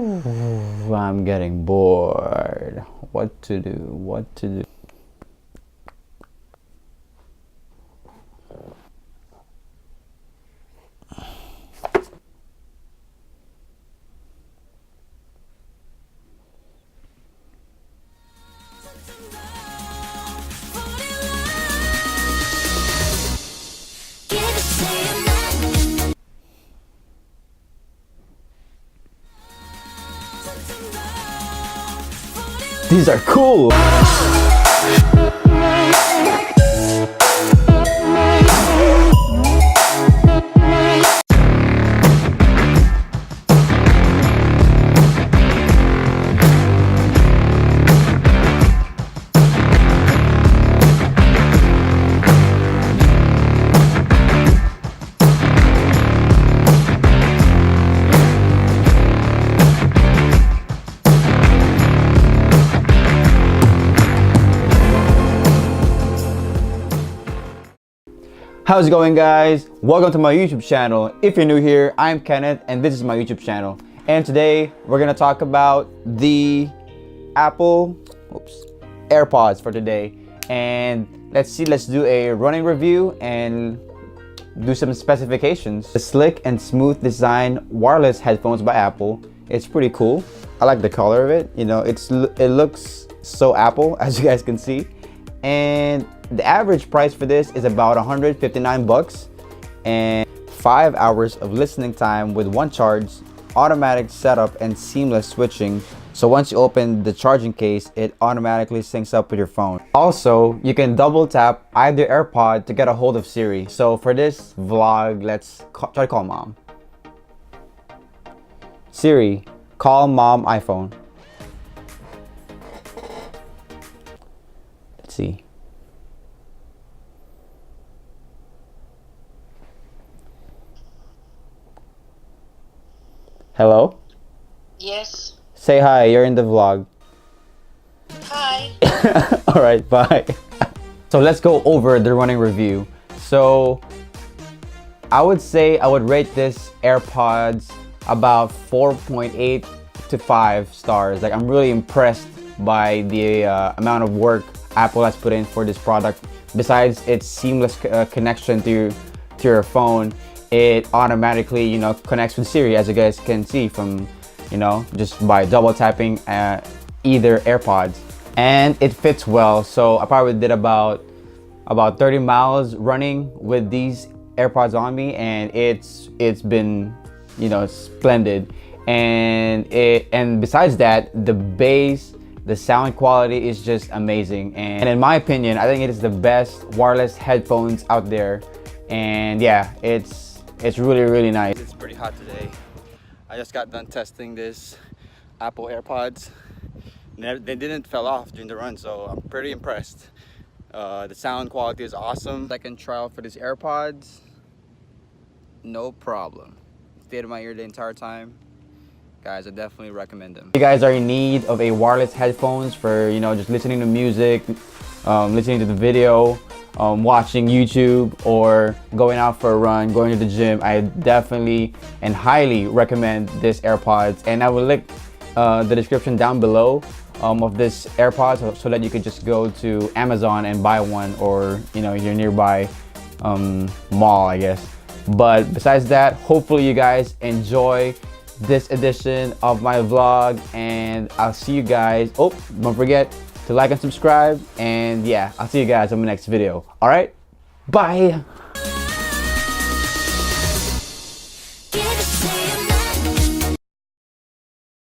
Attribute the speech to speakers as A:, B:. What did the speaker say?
A: I'm getting bored. What to do? What to do? These are cool! How's it going, guys? Welcome to my YouTube channel. If you're new here, I'm Kenneth and this is my YouTube channel. And today we're gonna talk about the Apple AirPods for today. And let's do a running review and do some specifications. The slick and smooth design wireless headphones by Apple. It's pretty cool. I like the color of it. You know, it looks so Apple, as you guys can see. And the average price for this is about 159 bucks and 5 hours of listening time with one charge, automatic setup and seamless switching. So once you open the charging case, it automatically syncs up with your phone. Also, you can double tap either AirPod to get a hold of Siri. So for this vlog, let's try to call mom. Siri, call mom iPhone. Let's see. Hello?
B: Yes.
A: Say hi, you're in the vlog.
B: Hi.
A: Alright, bye. So let's go over the running review. So I would say I would rate this AirPods about 4.8 to 5 stars. Like, I'm really impressed by the amount of work Apple has put in for this product. Besides its seamless connection to your phone, it automatically, you know, connects with Siri, as you guys can see from, you know, just by double tapping either AirPods, and it fits well. So I probably did about 30 miles running with these AirPods on me, and it's been, you know, splendid. And besides that, the bass, the sound quality is just amazing. And in my opinion, I think it is the best wireless headphones out there. And yeah, it's really nice. It's pretty hot today. I just got done testing this Apple AirPods. They didn't fall off during the run, so I'm pretty impressed. The sound quality is awesome. Second trial for these AirPods, no problem. Stayed in my ear the entire time. Guys, I definitely recommend them. If you guys are in need of a wireless headphones for, you know, just listening to music, listening to the video, watching YouTube, or going out for a run, going to the gym, I definitely and highly recommend this AirPods. And I will link the description down below of this AirPods so that you could just go to Amazon and buy one, or, you know, your nearby mall, I guess. But besides that, hopefully you guys enjoy this edition of my vlog, and I'll see you guys. Oh, don't forget to like and subscribe, and yeah, I'll see you guys on my next video. All right, bye.